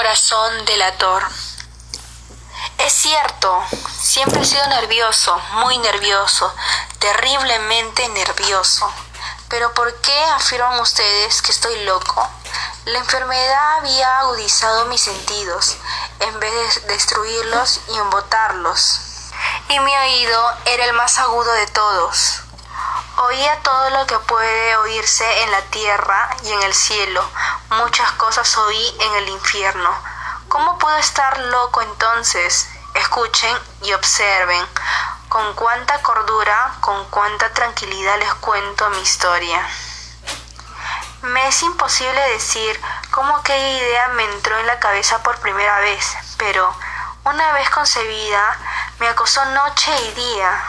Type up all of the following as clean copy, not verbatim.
Corazón delator. Es cierto, siempre he sido nervioso, muy nervioso, terriblemente nervioso. Pero ¿por qué afirman ustedes que estoy loco? La enfermedad había agudizado mis sentidos, en vez de destruirlos y embotarlos. Y mi oído era el más agudo de todos. Oía todo lo que puede oírse en la tierra y en el cielo. Muchas cosas oí en el infierno. ¿Cómo puedo estar loco entonces? Escuchen y observen con cuánta cordura, con cuánta tranquilidad les cuento mi historia. Me es imposible decir cómo aquella idea me entró en la cabeza por primera vez, pero una vez concebida, me acosó noche y día.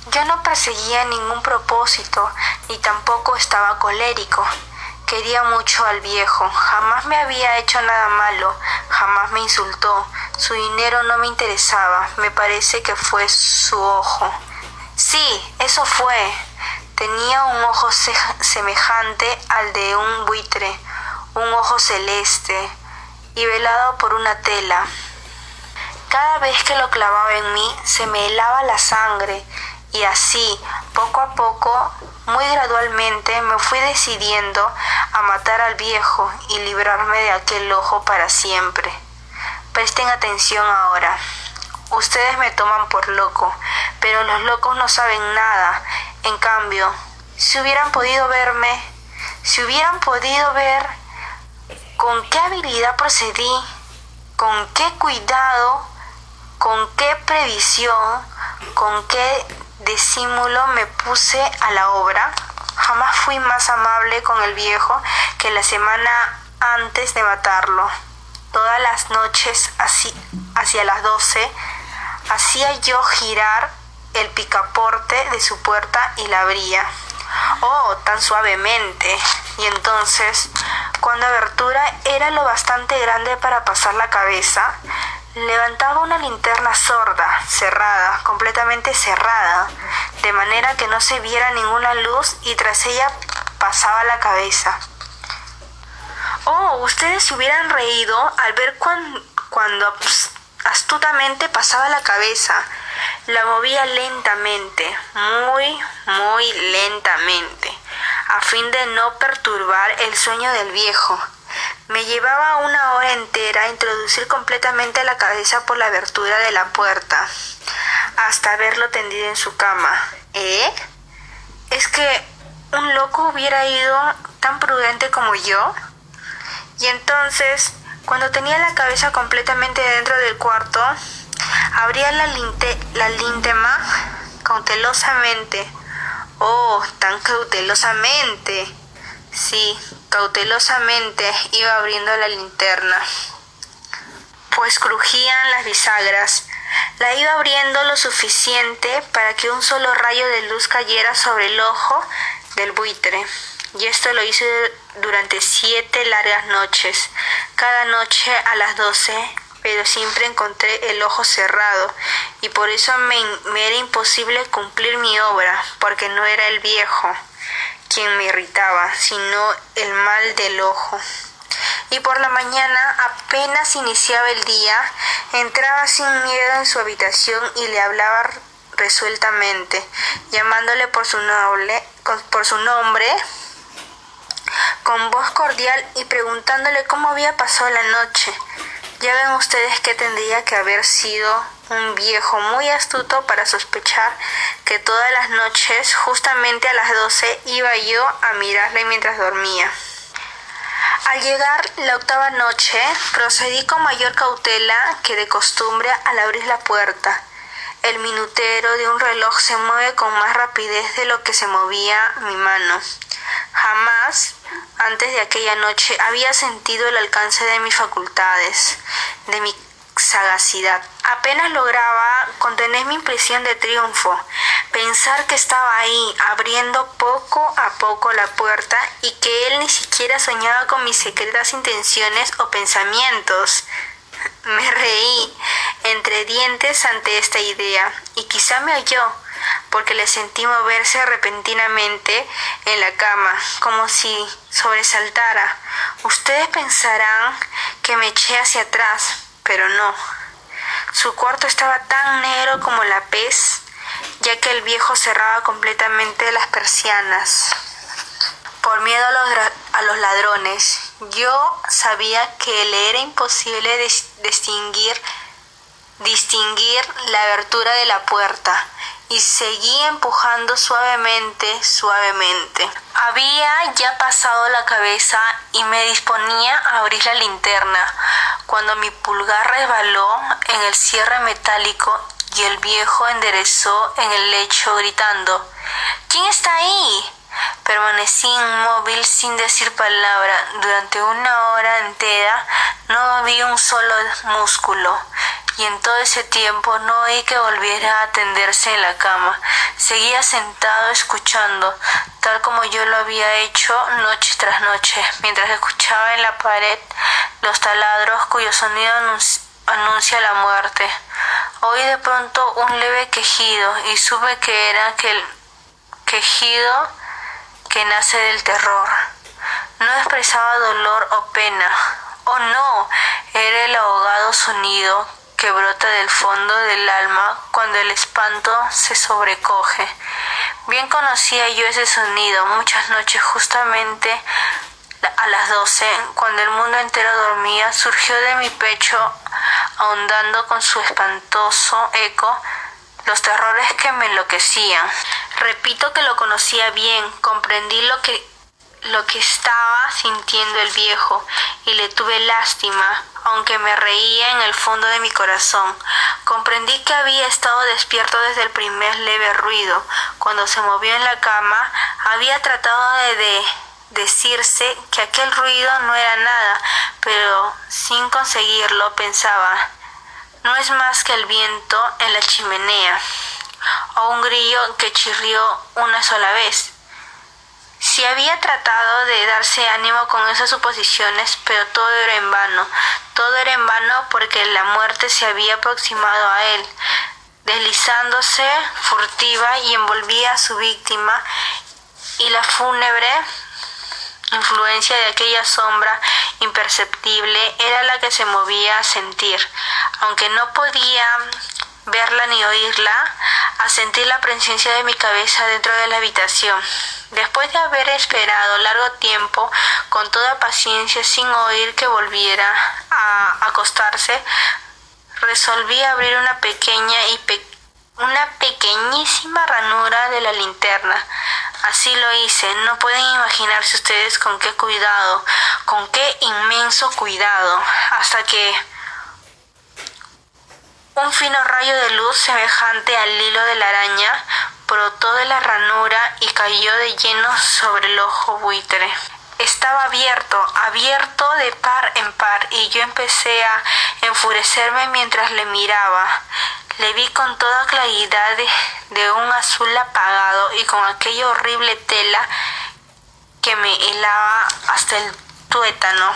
Yo no perseguía ningún propósito, ni tampoco estaba colérico. Quería mucho al viejo, jamás me había hecho nada malo, jamás me insultó, su dinero no me interesaba, me parece que fue su ojo. Sí, eso fue. Tenía un ojo semejante al de un buitre, un ojo celeste y velado por una tela. Cada vez que lo clavaba en mí, se me helaba la sangre. Y así, poco a poco, muy gradualmente, me fui decidiendo a matar al viejo y librarme de aquel ojo para siempre. Presten atención ahora. Ustedes me toman por loco, pero los locos no saben nada. En cambio, si hubieran podido ver con qué habilidad procedí, con qué cuidado, con qué previsión, con qué disimulo me puse a la obra. Jamás fui más amable con el viejo que la semana antes de matarlo. Todas las noches, hacia las 12, hacía yo girar el picaporte de su puerta y la abría. Oh, tan suavemente. Y entonces, cuando la abertura era lo bastante grande para pasar la cabeza, levantaba una linterna sorda, cerrada, completamente cerrada, de manera que no se viera ninguna luz y tras ella pasaba la cabeza. Oh, ustedes se hubieran reído al ver cuando astutamente pasaba la cabeza. La movía lentamente, muy lentamente, a fin de no perturbar el sueño del viejo. Me llevaba 1 hora entera introducir completamente la cabeza por la abertura de la puerta, hasta verlo tendido en su cama. ¿Es que un loco hubiera ido tan prudente como yo? Y entonces, cuando tenía la cabeza completamente dentro del cuarto, abría la linterna cautelosamente. Oh, tan cautelosamente. Sí, cautelosamente iba abriendo la linterna, pues crujían las bisagras. La iba abriendo lo suficiente para que un solo rayo de luz cayera sobre el ojo del buitre. Y esto lo hice durante 7 largas noches, cada noche a las 12, pero siempre encontré el ojo cerrado, y por eso me era imposible cumplir mi obra, porque no era el viejo quien me irritaba, sino el mal del ojo. Y por la mañana, apenas iniciaba el día, entraba sin miedo en su habitación y le hablaba resueltamente, llamándole por su nombre, con voz cordial y preguntándole cómo había pasado la noche. Ya ven ustedes que tendría que haber sido un viejo muy astuto para sospechar que todas las noches, justamente a las 12, iba yo a mirarle mientras dormía. Al llegar la 8ª noche, procedí con mayor cautela que de costumbre al abrir la puerta. El minutero de un reloj se mueve con más rapidez de lo que se movía mi mano. Jamás, antes de aquella noche, había sentido el alcance de mis facultades, de mi sagacidad. Apenas lograba contener mi impresión de triunfo, pensar que estaba ahí, abriendo poco a poco la puerta y que él ni siquiera soñaba con mis secretas intenciones o pensamientos. Me reí entre dientes ante esta idea, y quizá me oyó, porque le sentí moverse repentinamente en la cama, como si sobresaltara. Ustedes pensarán que me eché hacia atrás, pero no. Su cuarto estaba tan negro como la pez, ya que el viejo cerraba completamente las persianas por miedo a los ladrones. Yo sabía que le era imposible distinguir la abertura de la puerta y seguí empujando suavemente. Había ya pasado la cabeza y me disponía a abrir la linterna cuando mi pulgar resbaló en el cierre metálico y el viejo enderezó en el lecho gritando: ¿Quién está ahí? Permanecí inmóvil sin decir palabra. Durante una hora entera no moví un solo músculo, y en todo ese tiempo no oí que volviera a tenderse en la cama. Seguía sentado escuchando, tal como yo lo había hecho noche tras noche, mientras escuchaba en la pared los taladros cuyo sonido anuncia la muerte. Oí de pronto un leve quejido y supe que era aquel quejido que nace del terror. No expresaba dolor o pena. Oh no, era el ahogado sonido que brota del fondo del alma cuando el espanto se sobrecoge. Bien conocía yo ese sonido. Muchas noches, justamente a las 12, cuando el mundo entero dormía, surgió de mi pecho, ahondando con su espantoso eco los terrores que me enloquecían. Repito que lo conocía bien, comprendí lo que estaba sintiendo el viejo y le tuve lástima, aunque me reía en el fondo de mi corazón. Comprendí que había estado despierto desde el primer leve ruido. Cuando se movió en la cama, había tratado de decirse que aquel ruido no era nada, pero sin conseguirlo pensaba: no es más que el viento en la chimenea, o un grillo que chirrió una sola vez. Sí había tratado de darse ánimo con esas suposiciones, pero todo era en vano. Todo era en vano porque la muerte se había aproximado a él, deslizándose furtiva y envolvía a su víctima, y la fúnebre influencia de aquella sombra imperceptible era la que se movía a sentir, aunque no podía verla ni oírla, a sentir la presencia de mi cabeza dentro de la habitación. Después de haber esperado largo tiempo, con toda paciencia, sin oír que volviera a acostarse, resolví abrir una pequeñísima ranura de la linterna. Así lo hice. No pueden imaginarse ustedes con qué cuidado, con qué inmenso cuidado, hasta que un fino rayo de luz semejante al hilo de la araña brotó de la ranura y cayó de lleno sobre el ojo buitre. Estaba abierto de par en par, y yo empecé a enfurecerme mientras le miraba. Le vi con toda claridad de un azul apagado y con aquella horrible tela que me helaba hasta el tuétano.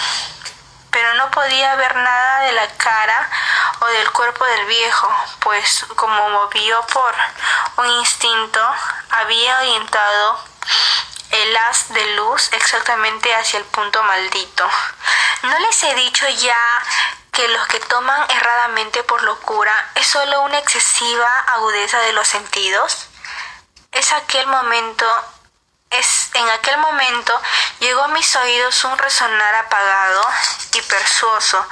Pero no podía ver nada de la cara o del cuerpo del viejo, pues como movido por un instinto, había orientado el haz de luz exactamente hacia el punto maldito. ¿No les he dicho ya que los que toman erradamente por locura es solo una excesiva agudeza de los sentidos? En aquel momento llegó a mis oídos un resonar apagado y persuoso,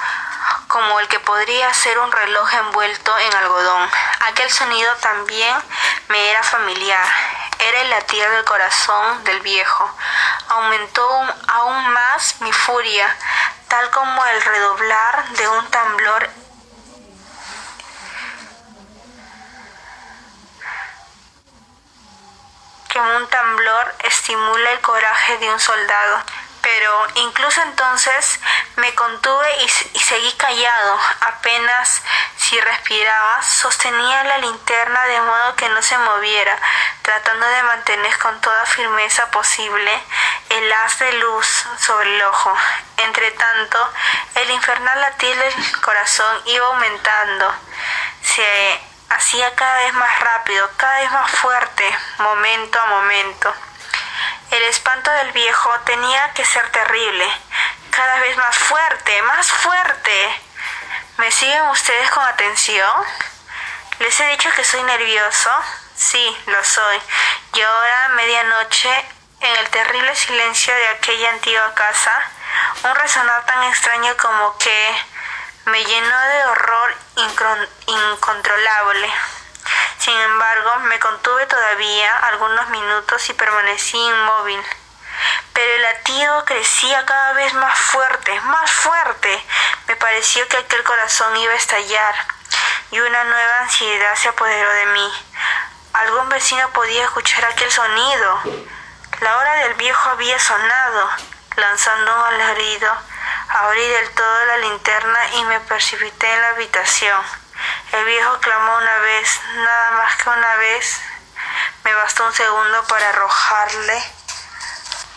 como el que podría ser un reloj envuelto en algodón. Aquel sonido también me era familiar. Era el latir del corazón del viejo. Aumentó aún más mi furia, tal como el redoblar de un tambor estimula el coraje de un soldado. Pero incluso entonces me contuve y seguí callado. Apenas si respiraba, sostenía la linterna de modo que no se moviera, tratando de mantener con toda firmeza posible el haz de luz sobre el ojo. Entretanto, el infernal latir del corazón iba aumentando. Se hacía cada vez más rápido, cada vez más fuerte, momento a momento. El espanto del viejo tenía que ser terrible, cada vez más fuerte, más fuerte. ¿Me siguen ustedes con atención? ¿Les he dicho que soy nervioso? Sí, lo soy. Y ahora, a medianoche, en el terrible silencio de aquella antigua casa, un resonar tan extraño como que me llenó de horror incontrolable. Sin embargo, me contuve todavía algunos minutos y permanecí inmóvil. Pero el latido crecía cada vez más fuerte, más fuerte. Me pareció que aquel corazón iba a estallar y una nueva ansiedad se apoderó de mí. Algún vecino podía escuchar aquel sonido. La hora del viejo había sonado. Lanzando un alarido, abrí del todo la linterna y me precipité en la habitación. El viejo clamó una vez, nada más que una vez. Me bastó un segundo para arrojarle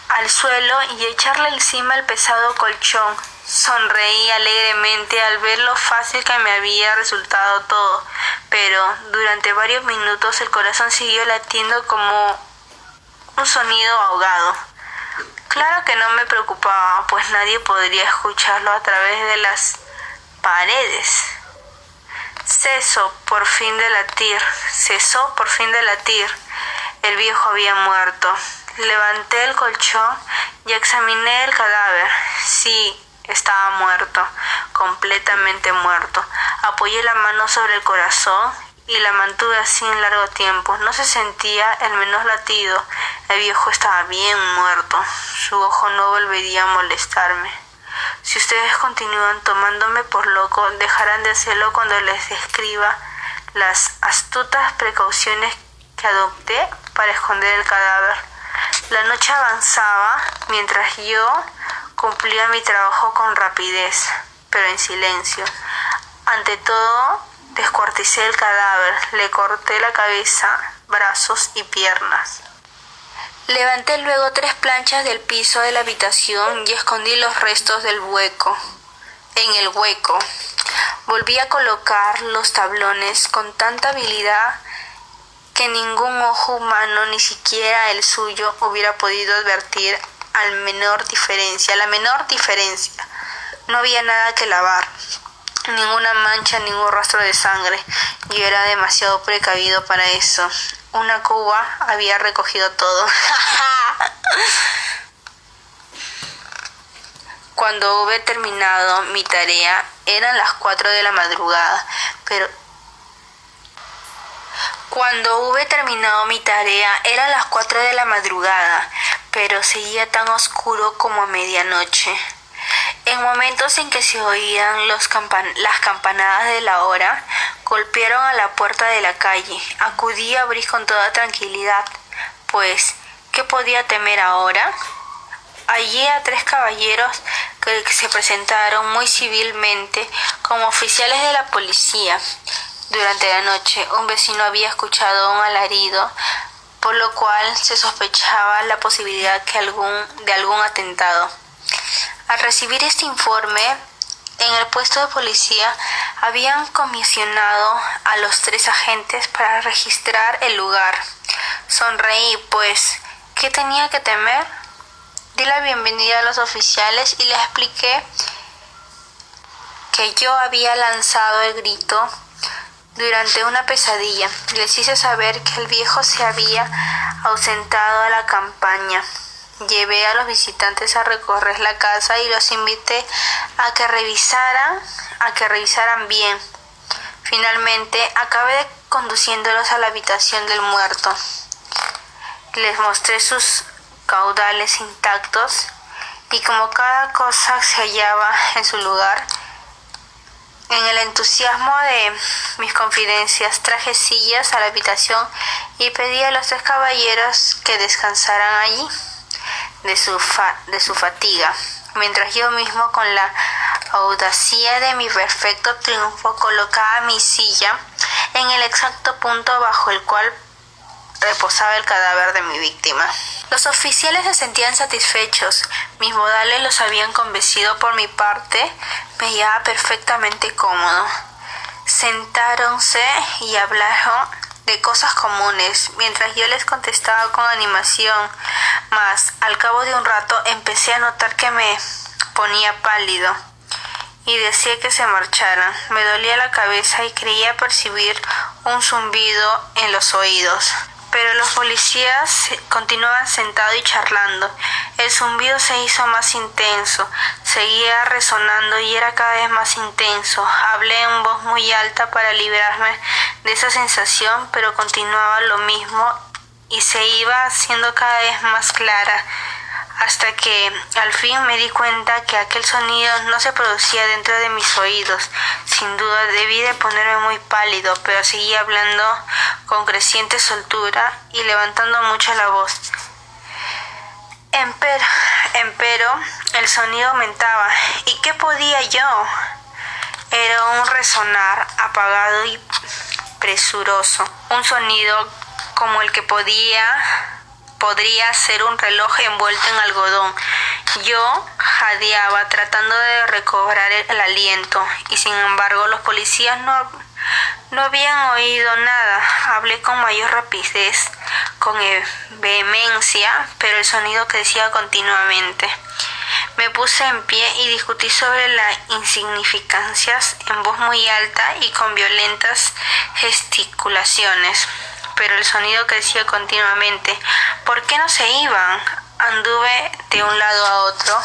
al suelo y echarle encima el pesado colchón. Sonreí alegremente al ver lo fácil que me había resultado todo, pero durante varios minutos el corazón siguió latiendo como un sonido ahogado. Claro que no me preocupaba, pues nadie podría escucharlo a través de las paredes. Cesó por fin de latir. El viejo había muerto. Levanté el colchón y examiné el cadáver. Sí, estaba muerto, completamente muerto. Apoyé la mano sobre el corazón y la mantuve así en largo tiempo. No se sentía el menor latido. El viejo estaba bien muerto. Su ojo no volvería a molestarme. Si ustedes continúan tomándome por loco, dejarán de hacerlo cuando les describa las astutas precauciones que adopté para esconder el cadáver. La noche avanzaba mientras yo cumplía mi trabajo con rapidez, pero en silencio. Ante todo, descuarticé el cadáver, le corté la cabeza, brazos y piernas. Levanté luego 3 planchas del piso de la habitación y escondí los restos en el hueco. Volví a colocar los tablones con tanta habilidad que ningún ojo humano, ni siquiera el suyo, hubiera podido advertir la menor diferencia. No había nada que lavar, ninguna mancha, ningún rastro de sangre. Yo era demasiado precavido para eso. Una cuba había recogido todo. Cuando hube terminado mi tarea, eran las 4 de la madrugada, pero seguía tan oscuro como a medianoche. En momentos en que se oían las campanadas de la hora, golpearon a la puerta de la calle. Acudí a abrir con toda tranquilidad, pues, ¿qué podía temer ahora? Hallé a 3 caballeros que se presentaron muy civilmente como oficiales de la policía. Durante la noche, un vecino había escuchado un alarido, por lo cual se sospechaba la posibilidad de algún atentado. Al recibir este informe, en el puesto de policía habían comisionado a los 3 agentes para registrar el lugar. Sonreí, pues, ¿qué tenía que temer? Di la bienvenida a los oficiales y les expliqué que yo había lanzado el grito durante una pesadilla. Les hice saber que el viejo se había ausentado a la campaña. Llevé a los visitantes a recorrer la casa y los invité a que revisaran bien. Finalmente, acabé conduciéndolos a la habitación del muerto. Les mostré sus caudales intactos y como cada cosa se hallaba en su lugar, en el entusiasmo de mis confidencias traje sillas a la habitación y pedí a los 3 caballeros que descansaran allí de su fatiga, mientras yo mismo, con la audacia de mi perfecto triunfo, colocaba mi silla en el exacto punto bajo el cual reposaba el cadáver de mi víctima. Los oficiales se sentían satisfechos. Mis modales los habían convencido. Por mi parte, me hallaba perfectamente cómodo. Sentáronse y hablaron de cosas comunes, mientras yo les contestaba con animación, mas al cabo de un rato empecé a notar que me ponía pálido y decía que se marcharan. Me dolía la cabeza y creía percibir un zumbido en los oídos. Pero los policías continuaban sentados y charlando. El zumbido se hizo más intenso, seguía resonando y era cada vez más intenso. Hablé en voz muy alta para librarme de esa sensación, pero continuaba lo mismo y se iba haciendo cada vez más clara, hasta que al fin me di cuenta que aquel sonido no se producía dentro de mis oídos. Sin duda debí de ponerme muy pálido, pero seguía hablando con creciente soltura y levantando mucho la voz. Empero, el sonido aumentaba. ¿Y qué podía yo? Era un resonar apagado y presuroso, un sonido como el que podría ser un reloj envuelto en algodón. Yo jadeaba tratando de recobrar el aliento y sin embargo los policías no habían oído nada. Hablé con mayor rapidez, con vehemencia, pero el sonido crecía continuamente. Me puse en pie y discutí sobre las insignificancias en voz muy alta y con violentas gesticulaciones. Pero el sonido crecía continuamente. ¿Por qué no se iban? Anduve de un lado a otro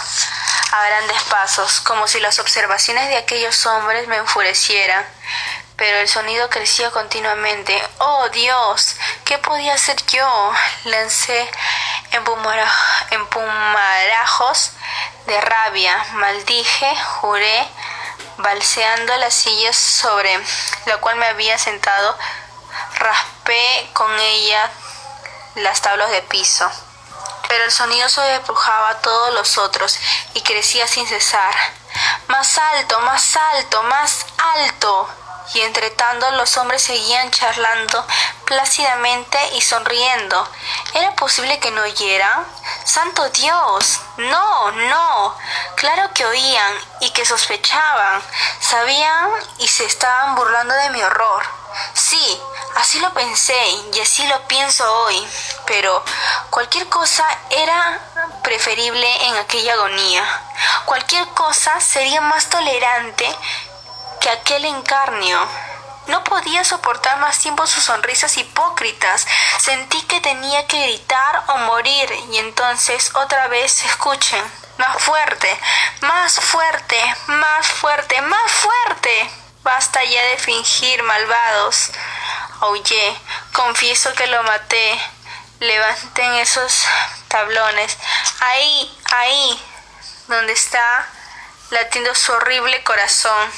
a grandes pasos, como si las observaciones de aquellos hombres me enfurecieran. Pero el sonido crecía continuamente. ¡Oh, Dios! ¿Qué podía hacer yo? Lancé empumarajos de rabia. Maldije, juré, balseando la silla sobre la cual me había sentado. Raspé con ella las tablas de piso, pero el sonido sobrepujaba a todos los otros y crecía sin cesar. ¡Más alto, más alto, más alto! Y entre tanto los hombres seguían charlando plácidamente y sonriendo. ¿Era posible que no oyeran? ¡Santo Dios! ¡No! Claro que oían y que sospechaban. Sabían y se estaban burlando de mi horror. Sí, así lo pensé y así lo pienso hoy, pero cualquier cosa era preferible en aquella agonía. Cualquier cosa sería más tolerante que aquel escarnio. No podía soportar más tiempo sus sonrisas hipócritas. Sentí que tenía que gritar o morir y entonces otra vez escuchen. Más fuerte, más fuerte, más fuerte, más fuerte. Basta ya de fingir, malvados. Aullé, confieso que lo maté. Levanten esos tablones. Ahí, donde está latiendo su horrible corazón.